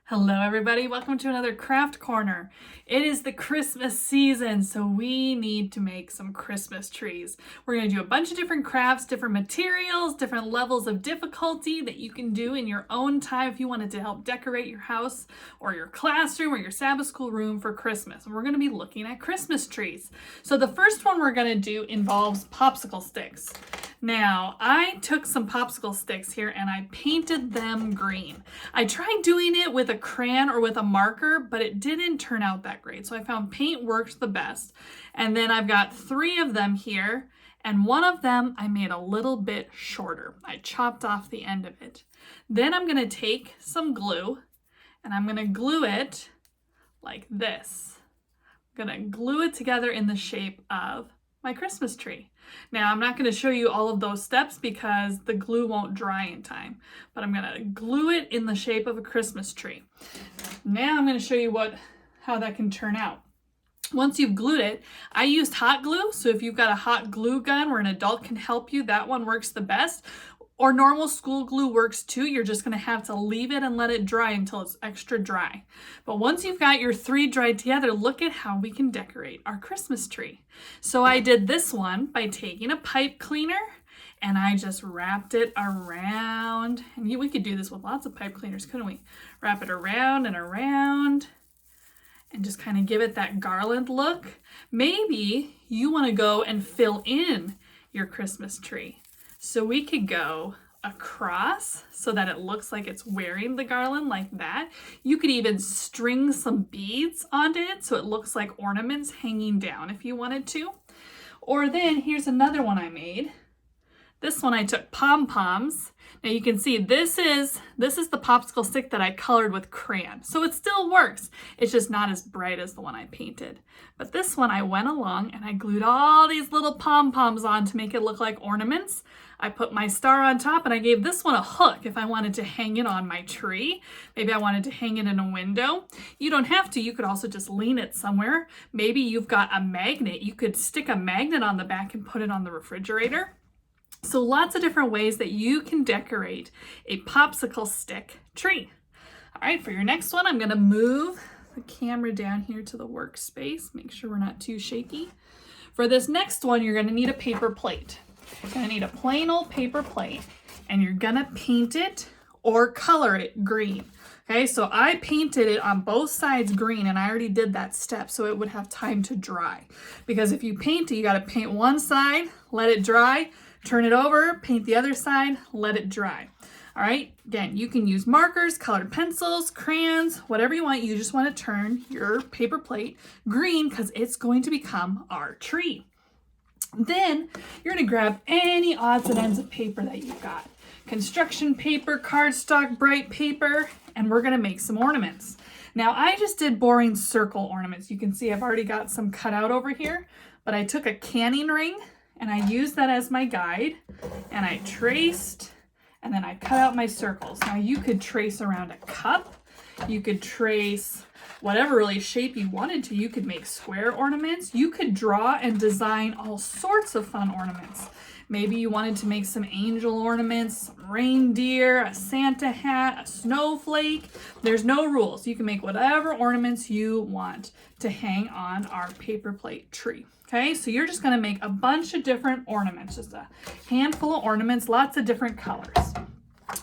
Hello everybody, welcome to another craft corner. It is the Christmas season, so we need to make some Christmas trees. We're going to do a bunch of different crafts, different materials, different levels of difficulty that you can do in your own time if you wanted to help decorate your house or your classroom or your Sabbath school room for Christmas. And we're going to be looking at Christmas trees. So the first one we're going to do involves popsicle sticks. Now, I took some popsicle sticks here and I painted them green. I tried doing it with a crayon or with a marker, but it didn't turn out that great. So I found paint worked the best. And then I've got 3 of them here, and one of them I made a little bit shorter. I chopped off the end of it. Then I'm gonna take some glue and I'm gonna glue it like this. I'm gonna glue it together in the shape of my Christmas tree. Now, I'm not going to show you all of those steps because the glue won't dry in time, but I'm going to glue it in the shape of a Christmas tree. Now I'm going to show you how that can turn out. Once you've glued it, I used hot glue, so if you've got a hot glue gun where an adult can help you, that one works the best. Or normal school glue works too. You're just going to have to leave it and let it dry until it's extra dry. But once you've got your 3 dried together, look at how we can decorate our Christmas tree. So I did this one by taking a pipe cleaner and I just wrapped it around. And we could do this with lots of pipe cleaners, couldn't we? Wrap it around and around and just kind of give it that garland look. Maybe you want to go and fill in your Christmas tree. So we could go across so that it looks like it's wearing the garland like that. You could even string some beads onto it so it looks like ornaments hanging down if you wanted to. Or then here's another one I made. This one I took pom-poms. Now you can see this is the popsicle stick that I colored with crayon. So it still works. It's just not as bright as the one I painted. But this one I went along and I glued all these little pom-poms on to make it look like ornaments. I put my star on top and I gave this one a hook if I wanted to hang it on my tree. Maybe I wanted to hang it in a window. You don't have to. You could also just lean it somewhere. Maybe you've got a magnet. You could stick a magnet on the back and put it on the refrigerator. So lots of different ways that you can decorate a popsicle stick tree. All right, for your next one, I'm gonna move the camera down here to the workspace. Make sure we're not too shaky. For this next one, you're gonna need a paper plate. You're gonna need a plain old paper plate and you're gonna paint it or color it green. Okay, so I painted it on both sides green and I already did that step so it would have time to dry. Because if you paint it, you gotta paint one side, let it dry, turn it over, paint the other side, let it dry. All right, again, you can use markers, colored pencils, crayons, whatever you want. You just want to turn your paper plate green because it's going to become our tree. Then you're going to grab any odds and ends of paper that you've got. Construction paper, cardstock, bright paper, and we're going to make some ornaments. Now, I just did boring circle ornaments. You can see I've already got some cut out over here, but I took a canning ring and I used that as my guide and I traced and then I cut out my circles. Now you could trace around a cup, you could trace whatever really shape you wanted to. You could make square ornaments, you could draw and design all sorts of fun ornaments. Maybe you wanted to make some angel ornaments, some reindeer, a Santa hat, a snowflake. There's no rules. You can make whatever ornaments you want to hang on our paper plate tree. Okay, so you're just going to make a bunch of different ornaments, just a handful of ornaments, lots of different colors.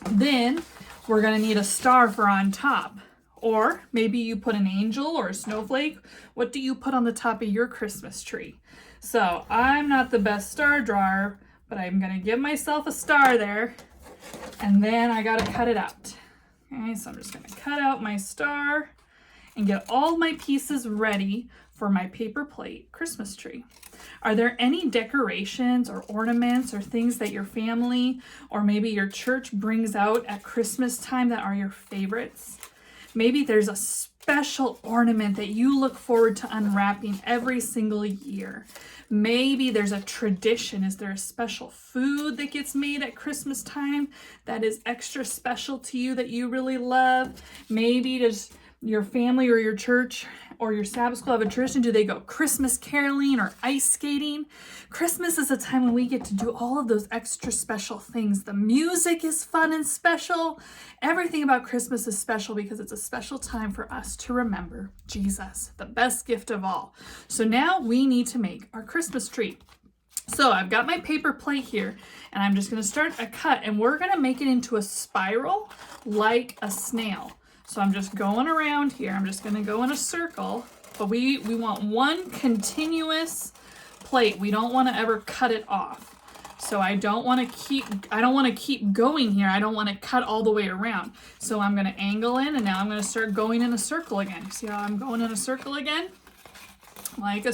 Then we're going to need a star for on top. Or maybe you put an angel or a snowflake. What do you put on the top of your Christmas tree? So I'm not the best star drawer, but I'm going to give myself a star there. And then I got to cut it out. Okay, so I'm just going to cut out my star and get all my pieces ready for my paper plate Christmas tree. Are there any decorations or ornaments or things that your family or maybe your church brings out at Christmas time that are your favorites? Maybe there's a special ornament that you look forward to unwrapping every single year. Maybe there's a tradition. Is there a special food that gets made at Christmas time that is extra special to you that you really love? Maybe does your family or your church or your Sabbath school have a tradition? Do they go Christmas caroling or ice skating? Christmas is a time when we get to do all of those extra special things. The music is fun and special. Everything about Christmas is special because it's a special time for us to remember Jesus, the best gift of all. So now we need to make our Christmas tree. So I've got my paper plate here, and I'm just going to start a cut, and we're going to make it into a spiral like a snail. So I'm just going around here. I'm just going to go in a circle, but we want one continuous plate. We don't want to ever cut it off. So I don't want to keep going here. I don't want to cut all the way around. So I'm going to angle in, and now I'm going to start going in a circle again. See how I'm going in a circle again? Like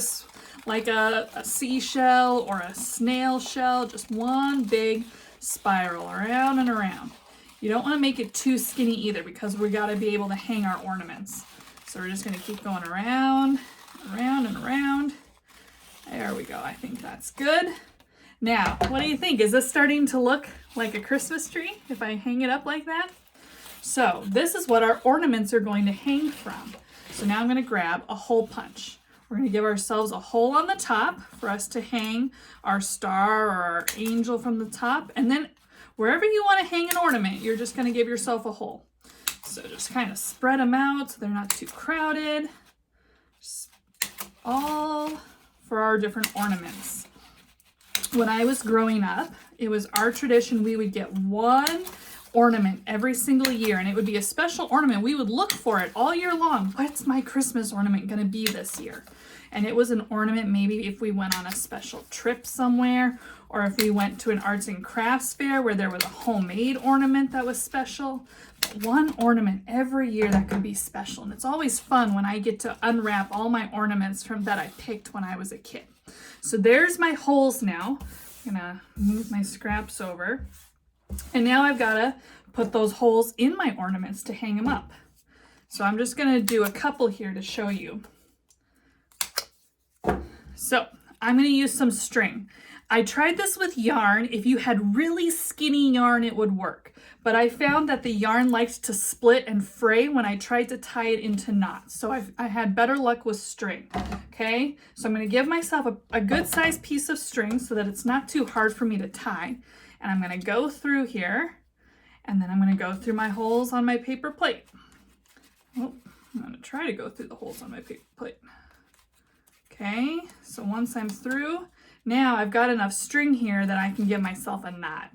a seashell or a snail shell, just one big spiral around and around. You don't want to make it too skinny either because we got to be able to hang our ornaments. So we're just going to keep going around, around, and around. There we go. I think that's good. Now, what do you think? Is this starting to look like a Christmas tree if I hang it up like that? So this is what our ornaments are going to hang from. So now I'm going to grab a hole punch. We're going to give ourselves a hole on the top for us to hang our star or our angel from the top. And then wherever you want to hang an ornament, you're just going to give yourself a hole. So just kind of spread them out so they're not too crowded. Just all for our different ornaments. When I was growing up, it was our tradition we would get one ornament every single year, and it would be a special ornament. We would look for it all year long. What's my Christmas ornament going to be this year? And it was an ornament maybe if we went on a special trip somewhere, or if we went to an arts and crafts fair where there was a homemade ornament that was special. But one ornament every year that could be special. And it's always fun when I get to unwrap all my ornaments from that I picked when I was a kid. So there's my holes now. I'm gonna move my scraps over. And now I've got to put those holes in my ornaments to hang them up. So I'm just going to do a couple here to show you. So I'm going to use some string. I tried this with yarn. If you had really skinny yarn, it would work. But I found that the yarn liked to split and fray when I tried to tie it into knots. So I had better luck with string. Okay, so I'm going to give myself a good sized piece of string so that it's not too hard for me to tie. And I'm going to go through here, and then I'm going to go through my holes on my paper plate. Oh, I'm going to try to go through the holes on my paper plate. Okay, so once I'm through, now I've got enough string here that I can give myself a knot.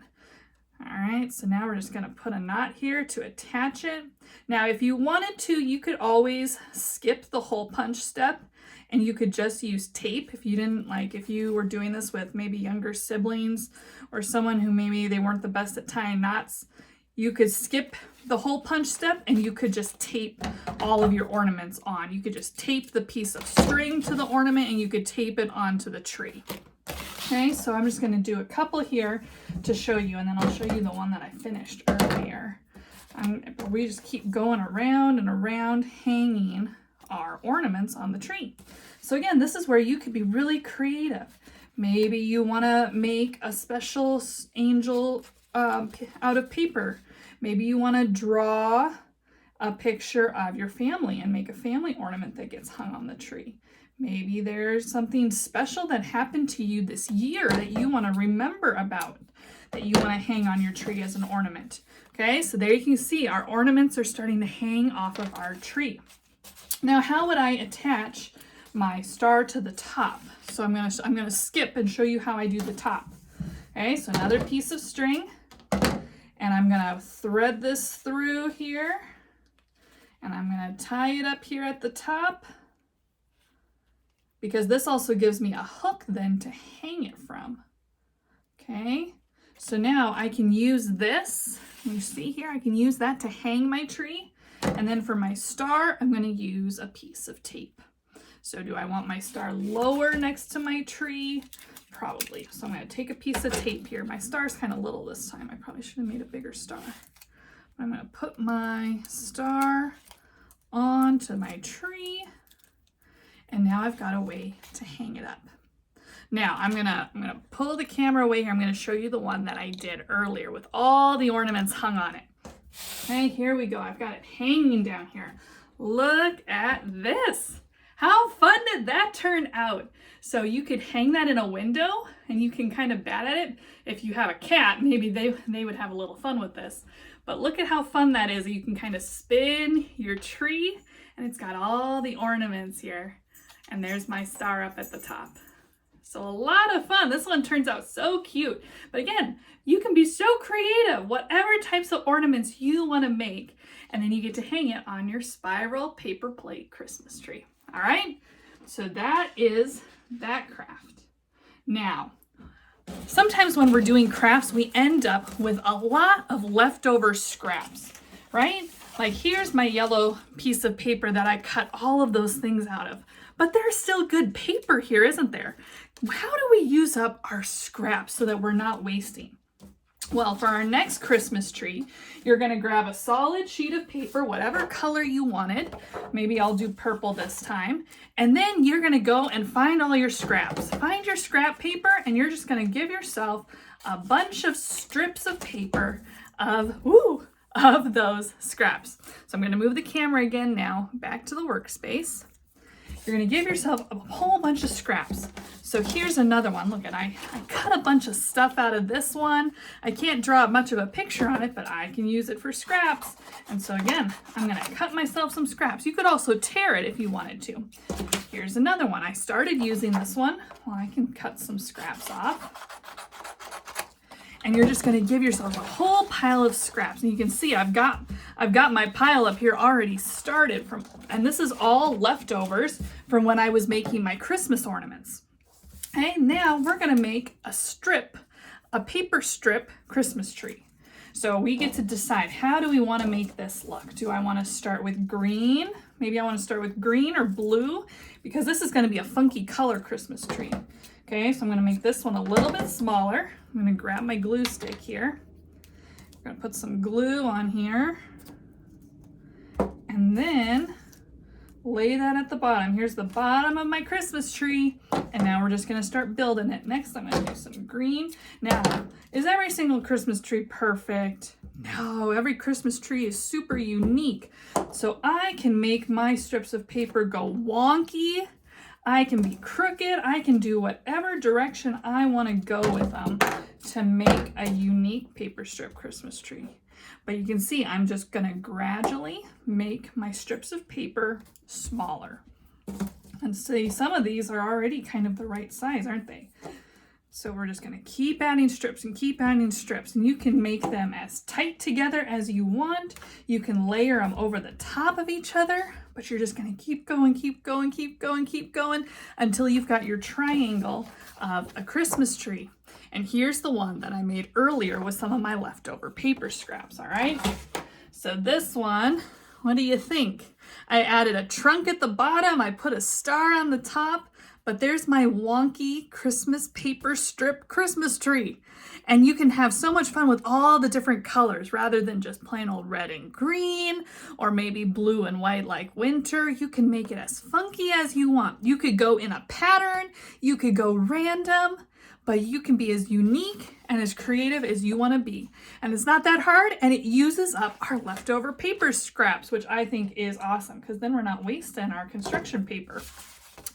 All right, so now we're just going to put a knot here to attach it. Now, if you wanted to, you could always skip the hole punch step, and you could just use tape if you didn't if you were doing this with maybe younger siblings or someone who maybe they weren't the best at tying knots. You could skip the hole punch step and you could just tape all of your ornaments on. You could just tape the piece of string to the ornament and you could tape it onto the tree. Okay, so I'm just going to do a couple here to show you, and then I'll show you the one that I finished earlier. We just keep going around and around hanging our ornaments on the tree. So again, this is where you could be really creative. Maybe you want to make a special angel out of paper. Maybe you want to draw a picture of your family and make a family ornament that gets hung on the tree. Maybe there's something special that happened to you this year that you want to remember about, that you want to hang on your tree as an ornament. Okay, so there you can see our ornaments are starting to hang off of our tree. Now, how would I attach my star to the top? So I'm gonna skip and show you how I do the top. Okay, so another piece of string, and I'm gonna thread this through here, and I'm gonna tie it up here at the top, because this also gives me a hook then to hang it from. Okay, so now I can use this. You see here, I can use that to hang my tree. And then for my star, I'm going to use a piece of tape. So do I want my star lower next to my tree? Probably. So I'm going to take a piece of tape here. My star's kind of little this time. I probably should have made a bigger star. I'm going to put my star onto my tree. And now I've got a way to hang it up. Now I'm gonna pull the camera away here. I'm gonna show you the one that I did earlier with all the ornaments hung on it. Okay, here we go. I've got it hanging down here. Look at this. How fun did that turn out? So you could hang that in a window and you can kind of bat at it. If you have a cat, maybe they would have a little fun with this. But look at how fun that is. You can kind of spin your tree and it's got all the ornaments here. And there's my star up at the top. So a lot of fun. This one turns out so cute. But again, you can be so creative, whatever types of ornaments you want to make. And then you get to hang it on your spiral paper plate Christmas tree. All right, so that is that craft. Now, sometimes when we're doing crafts, we end up with a lot of leftover scraps, right? Like here's my yellow piece of paper that I cut all of those things out of. But there's still good paper here, isn't there? How do we use up our scraps so that we're not wasting? Well, for our next Christmas tree, you're going to grab a solid sheet of paper, whatever color you wanted. Maybe I'll do purple this time. And then you're going to go and find all your scraps. Find your scrap paper and you're just going to give yourself a bunch of strips of paper of those scraps. So I'm going to move the camera again now back to the workspace. You're going to give yourself a whole bunch of scraps. So here's another one. Look at, I cut a bunch of stuff out of this one. I can't draw much of a picture on it, but I can use it for scraps. And so again, I'm going to cut myself some scraps. You could also tear it if you wanted to. Here's another one. I started using this one. Well, I can cut some scraps off. And you're just going to give yourself a whole pile of scraps. And you can see I've got my pile up here already started from, and this is all leftovers from when I was making my Christmas ornaments. Okay, now we're going to make a paper strip Christmas tree. So we get to decide, how do we want to make this look? Do I want to start with green? Maybe I want to start with green or blue, because this is going to be a funky color Christmas tree. Okay, so I'm going to make this one a little bit smaller. I'm going to grab my glue stick here. I'm going to put some glue on here. And then lay that at the bottom. Here's the bottom of my Christmas tree. And now we're just going to start building it. Next, I'm going to do some green. Now, is every single Christmas tree perfect? No, every Christmas tree is super unique. So I can make my strips of paper go wonky. I can be crooked. I can do whatever direction I want to go with them to make a unique paper strip Christmas tree. But you can see I'm just going to gradually make my strips of paper smaller. And see, some of these are already kind of the right size, aren't they? So we're just going to keep adding strips and keep adding strips. And you can make them as tight together as you want. You can layer them over the top of each other, but you're just going to keep going, keep going, keep going, keep going until you've got your triangle of a Christmas tree. And here's the one that I made earlier with some of my leftover paper scraps, all right? So this one, what do you think? I added a trunk at the bottom. I put a star on the top. But there's my wonky Christmas paper strip Christmas tree. And you can have so much fun with all the different colors rather than just plain old red and green or maybe blue and white like winter. You can make it as funky as you want. You could go in a pattern, you could go random, but you can be as unique and as creative as you want to be. And it's not that hard, and it uses up our leftover paper scraps, which I think is awesome because then we're not wasting our construction paper.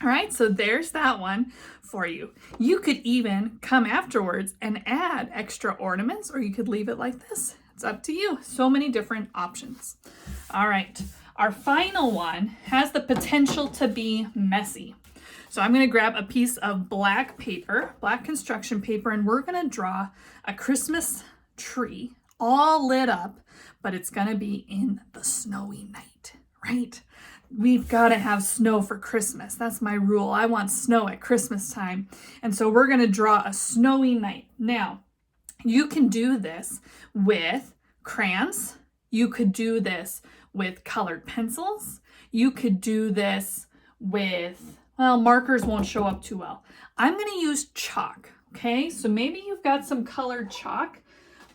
All right, so there's that one for you. You could even come afterwards and add extra ornaments, or you could leave it like this. It's up to you. So many different options. All right, our final one has the potential to be messy. So I'm going to grab a piece of black paper, black construction paper, and we're going to draw a Christmas tree all lit up, but it's going to be in the snowy night, right? We've got to have snow for Christmas. That's my rule. I want snow at Christmas time. And so we're going to draw a snowy night. Now, you can do this with crayons. You could do this with colored pencils. You could do this with, well, markers won't show up too well. I'm going to use chalk, okay? So maybe you've got some colored chalk.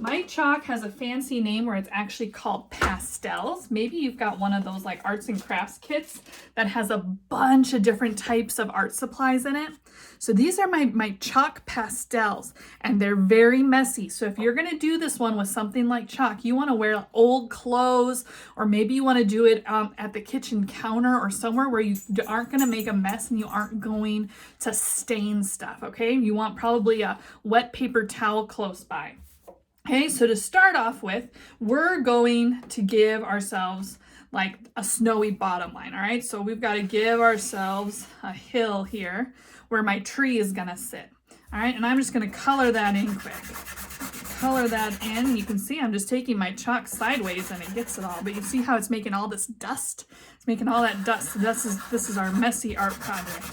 My chalk has a fancy name where it's actually called Pastels. Maybe you've got one of those like arts and crafts kits that has a bunch of different types of art supplies in it. So these are my chalk pastels, and they're very messy. So if you're gonna do this one with something like chalk, you wanna wear old clothes, or maybe you wanna do it at the kitchen counter or somewhere where you aren't gonna make a mess and you aren't going to stain stuff, okay? You want probably a wet paper towel close by. Okay, so to start off with, we're going to give ourselves like a snowy bottom line, all right? So we've got to give ourselves a hill here where my tree is gonna sit, all right? And I'm just gonna color that in quick. Color that in. You can see I'm just taking my chalk sideways and it gets it all, but you see how it's making all this dust? It's making all that dust. This is our messy art project.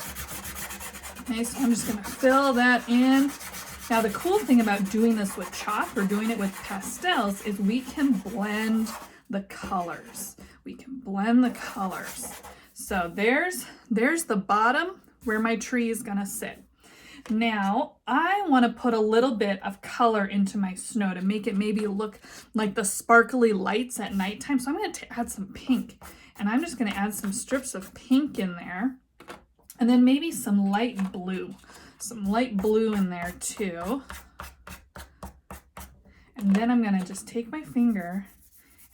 Okay, so I'm just gonna fill that in. Now the cool thing about doing this with chalk or doing it with pastels is we can blend the colors. We can blend the colors. So there's the bottom where my tree is gonna sit. Now I want to put a little bit of color into my snow to make it maybe look like the sparkly lights at nighttime. So I'm going to add some pink, and I'm just going to add some strips of pink in there, and then maybe some light blue. Some light blue in there too. And then I'm gonna just take my finger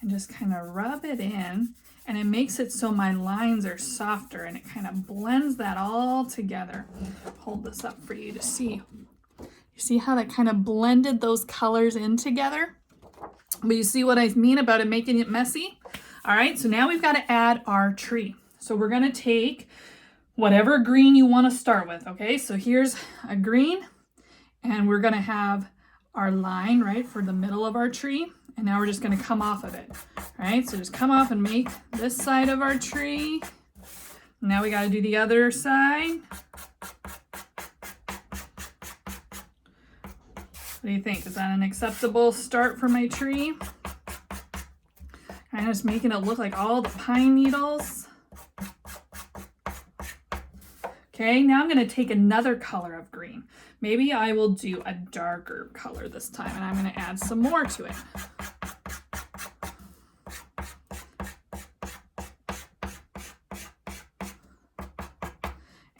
and just kind of rub it in, and it makes it so my lines are softer, and it kind of blends that all together. Hold this up for you to see. You see how that kind of blended those colors in together? But you see what I mean about it making it messy? All right, so now we've got to add our tree. So we're gonna take whatever green you want to start with, okay? So here's a green, and we're gonna have our line, right, for the middle of our tree, and now we're just gonna come off of it, all right? So just come off and make this side of our tree. Now we gotta do the other side. What do you think? Is that an acceptable start for my tree? I'm just making it look like all the pine needles. Okay, now I'm gonna take another color of green. Maybe I will do a darker color this time, and I'm gonna add some more to it.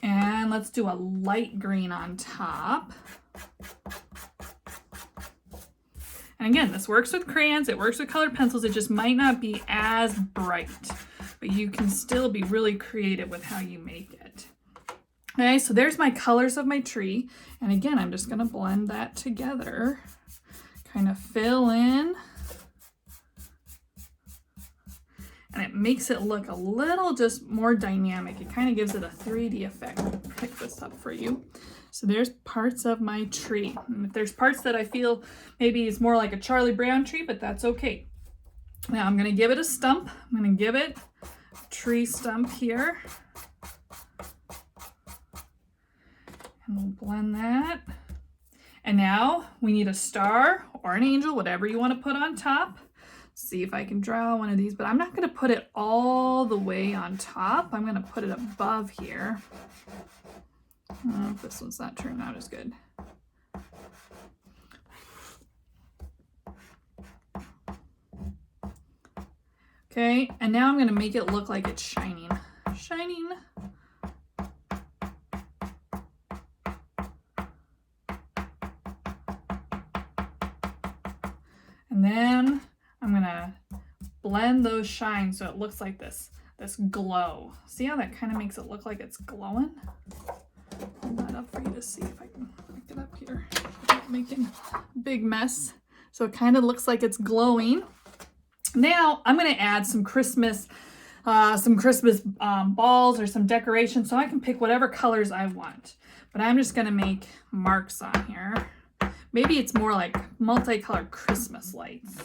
And let's do a light green on top. And again, this works with crayons, it works with colored pencils, it just might not be as bright, but you can still be really creative with how you make it. Okay, so there's my colors of my tree. And again, I'm just gonna blend that together, kind of fill in. And it makes it look a little just more dynamic. It kind of gives it a 3D effect. I'll pick this up for you. So there's parts of my tree. And if there's parts that I feel maybe it's more like a Charlie Brown tree, but that's okay. Now I'm gonna give it a stump. I'm gonna give it a tree stump here. And we'll blend that. And now we need a star or an angel, whatever you want to put on top. See if I can draw one of these, but I'm not going to put it all the way on top. I'm going to put it above here. If this one's not turning out as good. Okay, and now I'm going to make it look like it's shining. Shining. And then I'm gonna blend those shines so it looks like this glow. See how that kind of makes it look like it's glowing? Hold that up for you to see if I can pick it up here without making a big mess. So it kind of looks like it's glowing. Now I'm gonna add some Christmas balls or some decorations, so I can pick whatever colors I want. But I'm just gonna make marks on here. Maybe it's more like multicolored Christmas lights.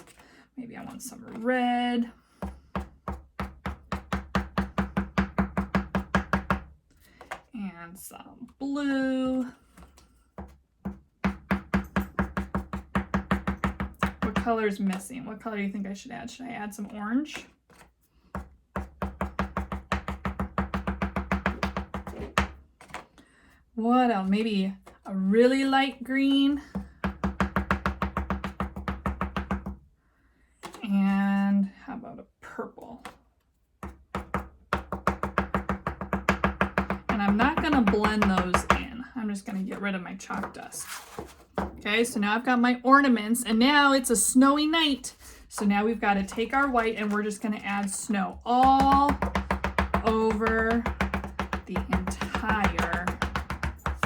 Maybe I want some red. And some blue. What color is missing? What color do you think I should add? Should I add some orange? What else? Maybe a really light green. I'm not going to blend those in. I'm just going to get rid of my chalk dust. Okay, so now I've got my ornaments, and now it's a snowy night. So now we've got to take our white and we're just going to add snow all over the entire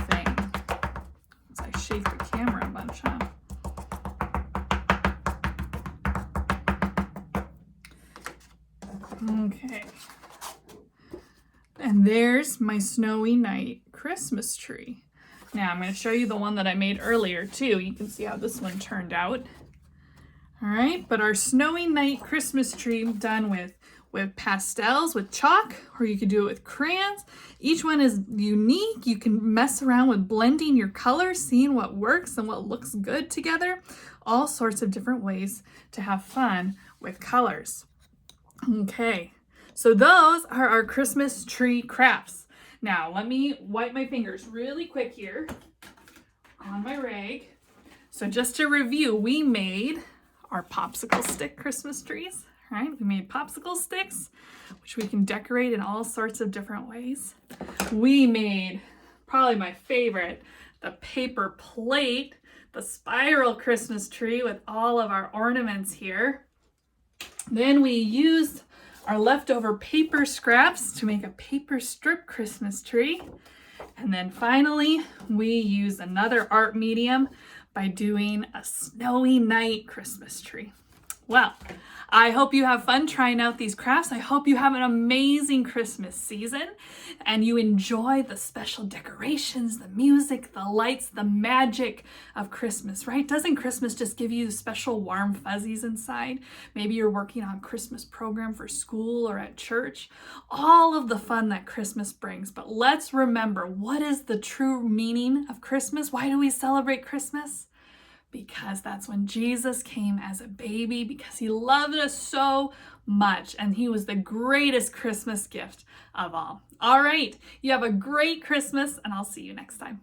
thing. So I shake the camera a bunch, huh? Okay. And there's my snowy night Christmas tree. Now I'm going to show you the one that I made earlier too. You can see how this one turned out. All right, but our snowy night Christmas tree done with pastels, with chalk, or you could do it with crayons. Each one is unique. You can mess around with blending your colors, seeing what works and what looks good together. All sorts of different ways to have fun with colors. Okay, so those are our Christmas tree crafts. Now, let me wipe my fingers really quick here on my rag. So just to review, we made our popsicle stick Christmas trees, right? We made popsicle sticks, which we can decorate in all sorts of different ways. We made, probably my favorite, the paper plate, the spiral Christmas tree with all of our ornaments here. Then we used our leftover paper scraps to make a paper strip Christmas tree. And then finally, we used another art medium by doing a snowy night Christmas tree. Well, I hope you have fun trying out these crafts. I hope you have an amazing Christmas season and you enjoy the special decorations, the music, the lights, the magic of Christmas, right? Doesn't Christmas just give you special warm fuzzies inside? Maybe you're working on a Christmas program for school or at church. All of the fun that Christmas brings. But let's remember, what is the true meaning of Christmas? Why do we celebrate Christmas? Because that's when Jesus came as a baby, because he loved us so much, and he was the greatest Christmas gift of all. All right, you have a great Christmas, and I'll see you next time.